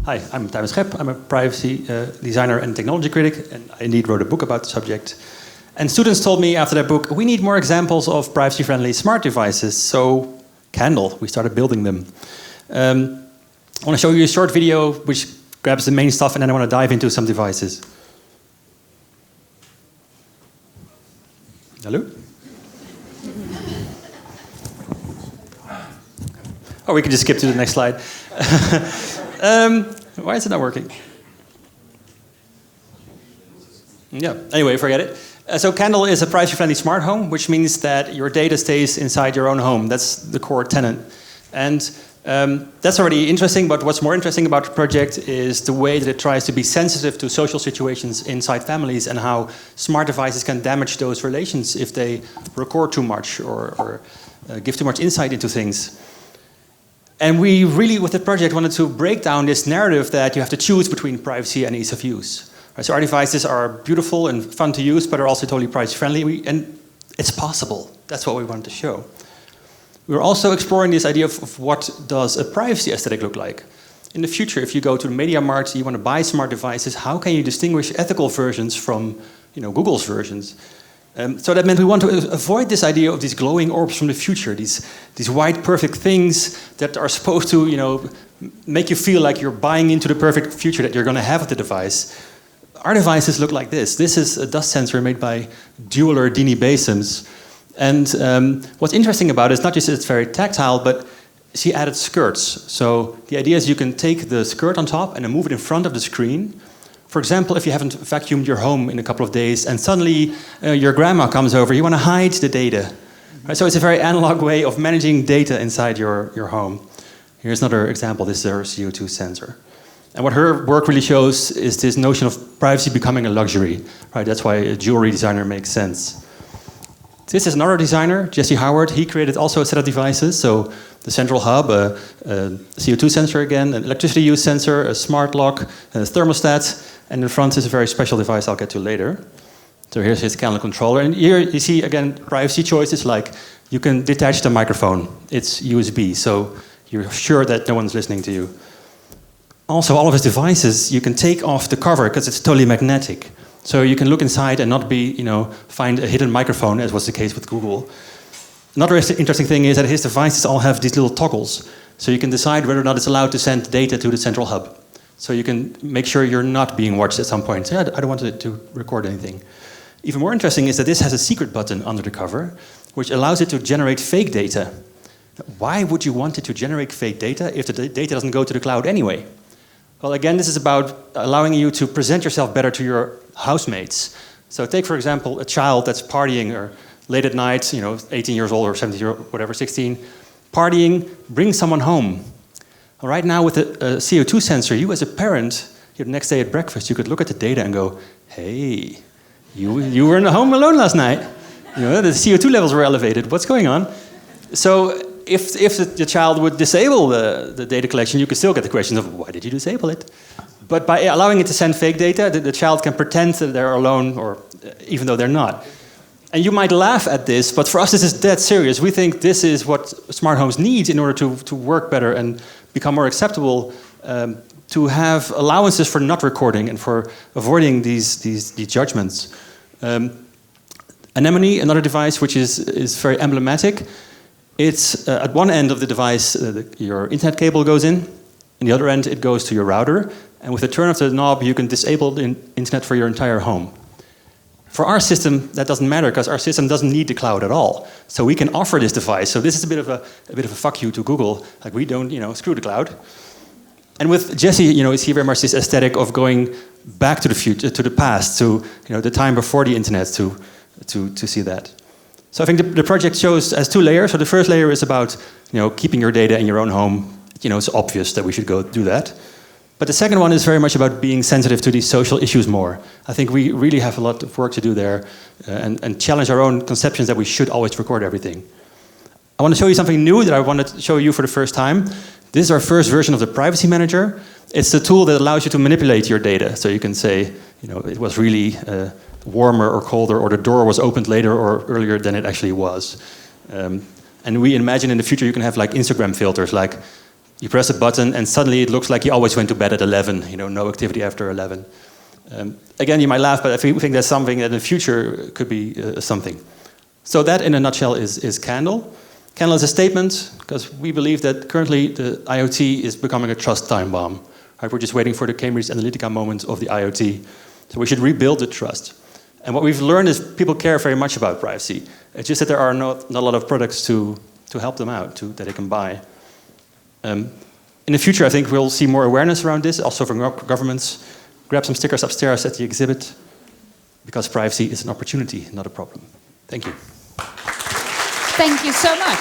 Hi, I'm Tijmen Schep. I'm a privacy designer and technology critic, and I indeed wrote a book about the subject. And students told me after that book, we need more examples of privacy-friendly smart devices. So, Candle, we started building them. I want to show you a short video which grabs the main stuff, and then I want to dive into some devices. Hello? Or we can just skip to the next slide. Why is it not working? Yeah, anyway, forget it. So Candle is a privacy-friendly smart home, which means that your data stays inside your own home. That's the core tenet. And that's already interesting, but what's more interesting about the project is the way that it tries to be sensitive to social situations inside families and how smart devices can damage those relations if they record too much or give too much insight into things. And we really, with the project, wanted to break down this narrative that you have to choose between privacy and ease of use. Right, so our devices are beautiful and fun to use, but are also totally privacy-friendly, and it's possible. That's what we wanted to show. We're also exploring this idea of what does a privacy aesthetic look like. In the future, if you go to the media marts, you want to buy smart devices, how can you distinguish ethical versions from Google's versions? So that meant we want to avoid this idea of these glowing orbs from the future, these white perfect things that are supposed to make you feel like you're buying into the perfect future that you're going to have with the device. Our devices look like this. This is a dust sensor made by Dueler Dini Basins. And what's interesting about it is not just that it's very tactile, but she added skirts. So the idea is you can take the skirt on top and then move it in front of the screen. For example, if you haven't vacuumed your home in a couple of days and suddenly your grandma comes over, you want to hide the data. Right? So it's a very analog way of managing data inside your home. Here's another example. This is her CO2 sensor. And what her work really shows is this notion of privacy becoming a luxury. Right? That's why a jewelry designer makes sense. This is another designer, Jesse Howard. He created also a set of devices. So the central hub, a CO2 sensor again, an electricity use sensor, a smart lock, a thermostat, and in front is a very special device I'll get to later. So here's his Candle controller. And here you see, again, privacy choices like you can detach the microphone. It's USB, so you're sure that no one's listening to you. Also, all of his devices, you can take off the cover because it's totally magnetic. So you can look inside and not find a hidden microphone, as was the case with Google. Another interesting thing is that his devices all have these little toggles. So you can decide whether or not it's allowed to send data to the central hub. So you can make sure you're not being watched at some point. So I don't want it to record anything. Even more interesting is that this has a secret button under the cover, which allows it to generate fake data. Why would you want it to generate fake data if the data doesn't go to the cloud anyway? Well, again, this is about allowing you to present yourself better to your housemates. So take, for example, a child that's partying or late at night, 18 years old or 17 years old, whatever, 16, partying, bring someone home. Well, right now with a CO2 sensor, you as a parent, the next day at breakfast, you could look at the data and go, hey, you were in the home alone last night. The CO2 levels were elevated. What's going on? So if the child would disable the data collection, you could still get the question of why did you disable it? But by allowing it to send fake data, the child can pretend that they're alone, or even though they're not. And you might laugh at this, but for us this is dead serious. We think this is what smart homes need in order to work better and become more acceptable, to have allowances for not recording and for avoiding these judgments. Anemone, another device which is very emblematic. It's at one end of the device, your internet cable goes in. On the other end, it goes to your router. And with the turn of the knob, you can disable the internet for your entire home. For our system, that doesn't matter because our system doesn't need the cloud at all. So we can offer this device. So this is a bit of a fuck you to Google. Like we don't, screw the cloud. And with Jesse, you see very much this aesthetic of going back to the future, to the past, to the time before the internet, to see that. So I think the project shows as two layers. So the first layer is about keeping your data in your own home. It's obvious that we should go do that. But the second one is very much about being sensitive to these social issues more. I think we really have a lot of work to do there and challenge our own conceptions that we should always record everything. I want to show you something new that I want to show you for the first time. This is our first version of the Privacy Manager. It's the tool that allows you to manipulate your data. So you can say, it was really warmer or colder, or the door was opened later or earlier than it actually was. And we imagine in the future you can have like Instagram filters, like You press a button and suddenly it looks like you always went to bed at 11, no activity after 11. Again, you might laugh, but I think that's something that in the future could be something. So that, in a nutshell, is Candle. Candle is a statement, because we believe that currently the IoT is becoming a trust time bomb. Right? We're just waiting for the Cambridge Analytica moment of the IoT. So we should rebuild the trust. And what we've learned is people care very much about privacy. It's just that there are not a lot of products to help them out, that they can buy. In the future, I think we'll see more awareness around this, also from governments. Grab some stickers upstairs at the exhibit, because privacy is an opportunity, not a problem. Thank you. Thank you so much.